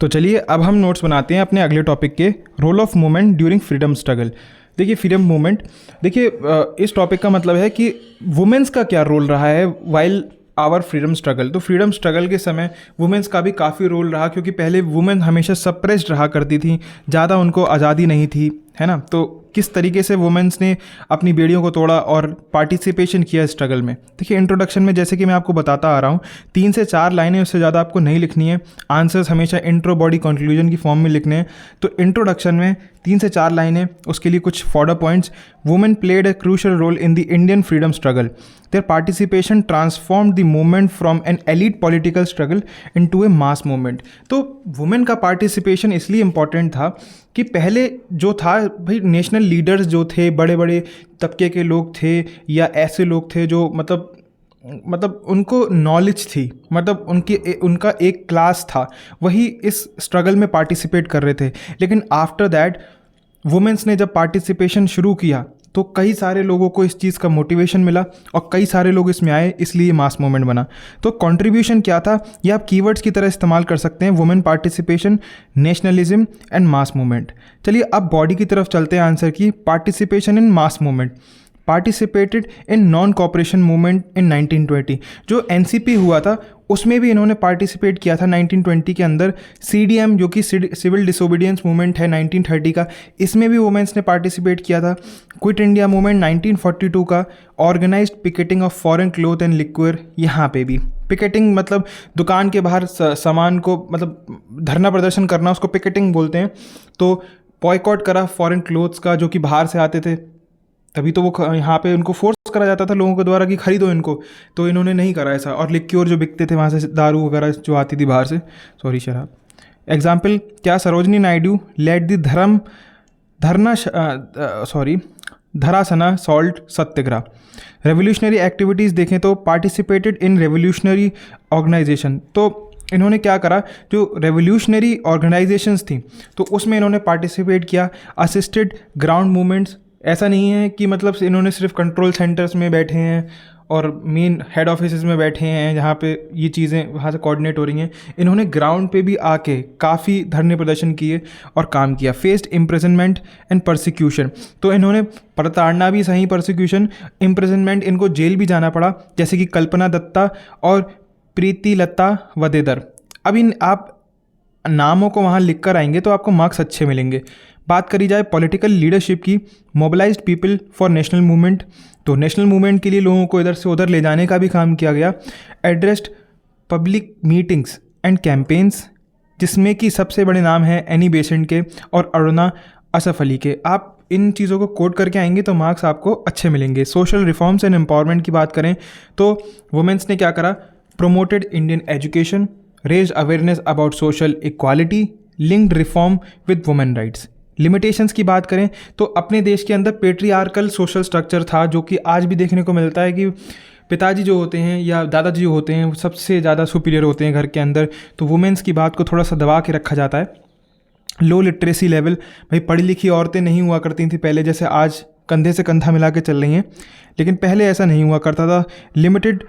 तो चलिए अब हम नोट्स बनाते हैं अपने अगले टॉपिक के, role of women during freedom struggle. देखिए फ्रीडम मूवमेंट, देखिए इस टॉपिक का मतलब है कि वुमेन्स का क्या रोल रहा है वाइल आवर फ्रीडम स्ट्रगल। तो फ्रीडम स्ट्रगल के समय वुमेन्स का भी काफ़ी रोल रहा, क्योंकि पहले वुमेन हमेशा सप्रेस्ड रहा करती थी, ज़्यादा उनको आज़ादी नहीं थी, है ना। तो किस तरीके से वुमेन्स ने अपनी बेड़ियों को तोड़ा और पार्टिसिपेशन किया स्ट्रगल में। देखिए इंट्रोडक्शन में जैसे कि मैं आपको बताता आ रहा हूँ, 3 से 4 लाइनें, उससे ज़्यादा आपको नहीं लिखनी है। आंसर्स हमेशा इंट्रो बॉडी कंक्लूजन की फॉर्म में लिखने हैं। तो इंट्रोडक्शन में 3 से 4 लाइनें, उसके लिए कुछ further points. Women played a crucial role in the Indian freedom struggle. Their participation transformed the movement from an elite political struggle into a mass movement. तो वुमेन का पार्टिसिपेशन इसलिए इम्पॉर्टेंट था कि पहले जो था भाई, नेशनल लीडर्स जो थे, बड़े बड़े तबके के लोग थे या ऐसे लोग थे जो मतलब उनको नॉलेज थी, मतलब उनका एक क्लास था, वही इस स्ट्रगल में पार्टिसिपेट कर रहे थे। लेकिन आफ्टर दैट वुमेन्स ने जब पार्टिसिपेशन शुरू किया तो कई सारे लोगों को इस चीज़ का मोटिवेशन मिला और कई सारे लोग इसमें आए, इसलिए मास मूवमेंट बना। तो कंट्रीब्यूशन क्या था, ये आप कीवर्ड्स की तरह इस्तेमाल कर सकते हैं, women participation, nationalism and mass movement. चलिए अब बॉडी की तरफ चलते हैं आंसर की। Participation in mass movement, participated in non cooperation movement in 1920। जो एनसीपी हुआ था उसमें भी इन्होंने पार्टिसिपेट किया था 1920 के अंदर। सीडीएम जो कि सिविल डिसोबीडियंस मूवमेंट है 1930 का, इसमें भी वुमेन्स ने पार्टिसिपेट किया था। क्विट इंडिया मूवमेंट 1942 का, organised picketing of foreign cloth and liquid, यहाँ पे भी पिकेटिंग मतलब दुकान के बाहर सामान को मतलब धरना प्रदर्शन करना, उसको पिकेटिंग बोलते हैं। तो बॉयकॉट करा फॉरेन क्लोथ्स का जो कि बाहर से आते थे, तभी तो वो यहाँ पे उनको फोर्स करा जाता था लोगों के द्वारा कि खरीदो इनको, तो इन्होंने नहीं करा ऐसा। और लिक्योर जो बिकते थे वहाँ से, दारू वगैरह जो आती थी बाहर से, सॉरी शराब। एग्जाम्पल क्या, Sarojini Naidu led the Dharasana salt Satyagraha. Revolutionary activities देखें तो पार्टिसिपेटेड इन रेवोल्यूशनरी ऑर्गेनाइजेशन। तो इन्होंने क्या करा, जो रेवोल्यूशनरी ऑर्गेनाइजेशंस थी तो उसमें इन्होंने पार्टिसिपेट किया। असिस्टेड ग्राउंड मूवमेंट्स, ऐसा नहीं है कि मतलब इन्होंने सिर्फ कंट्रोल सेंटर्स में बैठे हैं और मेन हेड ऑफिस में बैठे हैं जहाँ पे ये चीज़ें वहाँ से कोऑर्डिनेट हो रही हैं। इन्होंने ग्राउंड पे भी आके काफ़ी धरने प्रदर्शन किए और काम किया। फेस्ड इम्प्रिजनमेंट एंड परसिक्यूशन, तो इन्होंने प्रताड़ना भी सही, परसिक्यूशन, इम्प्रिजनमेंट, इनको जेल भी जाना पड़ा, जैसे कि कल्पना दत्ता और प्रीति लता वदेदर। अब इन आप नामों को वहाँ लिख कर आएंगे तो आपको मार्क्स अच्छे मिलेंगे। बात करी जाए पॉलिटिकल लीडरशिप की, mobilised people for national movement, तो नेशनल मूवमेंट के लिए लोगों को इधर से उधर ले जाने का भी काम किया गया। Addressed public meetings and campaigns, जिसमें कि सबसे बड़े नाम हैं एनी बेसेंट के और अरुणा असफ अली के। आप इन चीज़ों को कोट करके आएंगे तो मार्क्स आपको अच्छे मिलेंगे। सोशल रिफॉर्म्स एंड एम्पावरमेंट की बात करें तो वुमेन्स ने क्या करा, promoted Indian education, raised awareness about social equality, linked reform with women rights. Limitations की बात करें तो अपने देश के अंदर पेट्रियार्कल सोशल स्ट्रक्चर था, जो कि आज भी देखने को मिलता है कि पिताजी जो होते हैं या दादाजी जो होते हैं वो सबसे ज़्यादा सुपीरियर होते हैं घर के अंदर, तो वुमेन्स की बात को थोड़ा सा दबा के रखा जाता है। लो लिटरेसी लेवल, भाई पढ़ी लिखी औरतें नहीं हुआ करती थी पहले, जैसे आज कंधे से कंधा मिला के चल रही हैं, लेकिन पहले ऐसा नहीं हुआ करता था। Limited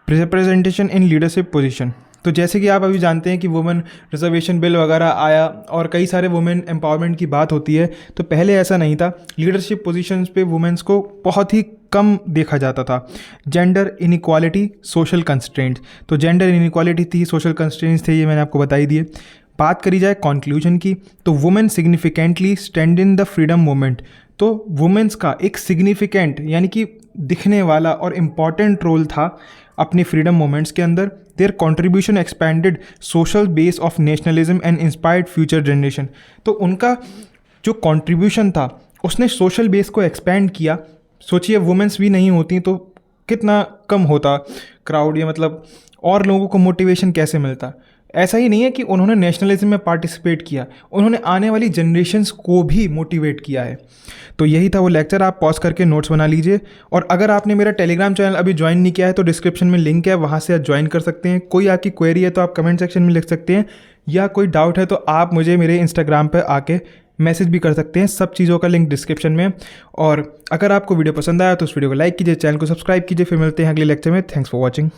representation in leadership position, तो जैसे कि आप अभी जानते हैं कि वुमेन रिजर्वेशन बिल वगैरह आया और कई सारे वुमेन एम्पावरमेंट की बात होती है, तो पहले ऐसा नहीं था। लीडरशिप पोजीशंस पे वुमेन्स को बहुत ही कम देखा जाता था। जेंडर इनइक्वालिटी, सोशल कंस्ट्रेंट्स, तो जेंडर इनइक्वालिटी थी, सोशल कंस्ट्रेंट्स थे, ये मैंने आपको बता ही दिए। बात करी जाए कंक्लूजन की तो women significantly stand in the freedom movement, तो वुमेन्स का एक सिग्निफिकेंट यानी कि दिखने वाला और इम्पॉर्टेंट रोल था अपने फ्रीडम मूवमेंट्स के अंदर। Their contribution expanded social base of nationalism and inspired future generation, तो उनका जो कॉन्ट्रीब्यूशन था उसने सोशल बेस को एक्सपैंड किया। सोचिए वुमेन्स भी नहीं होती तो कितना कम होता क्राउड, या मतलब और लोगों को मोटिवेशन कैसे मिलता। ऐसा ही नहीं है कि उन्होंने नेशनलिज्म में पार्टिसिपेट किया, उन्होंने आने वाली जनरेशन्स को भी मोटिवेट किया है। तो यही था वो लेक्चर, आप पॉज करके नोट्स बना लीजिए। और अगर आपने मेरा टेलीग्राम चैनल अभी ज्वाइन नहीं किया है तो डिस्क्रिप्शन में लिंक है, वहाँ से आप ज्वाइन कर सकते हैं। कोई आपकी क्वेरी है तो आप कमेंट सेक्शन में लिख सकते हैं, या कोई डाउट है तो आप मुझे मेरे इंस्टाग्राम पर आके मैसेज भी कर सकते हैं। सब चीज़ों का लिंक डिस्क्रिप्शन में। और अगर आपको वीडियो पसंद आया तो उस वीडियो को लाइक कीजिए, चैनल को सब्सक्राइब कीजिए। फिर मिलते हैं अगले लेक्चर में। Thanks for watching.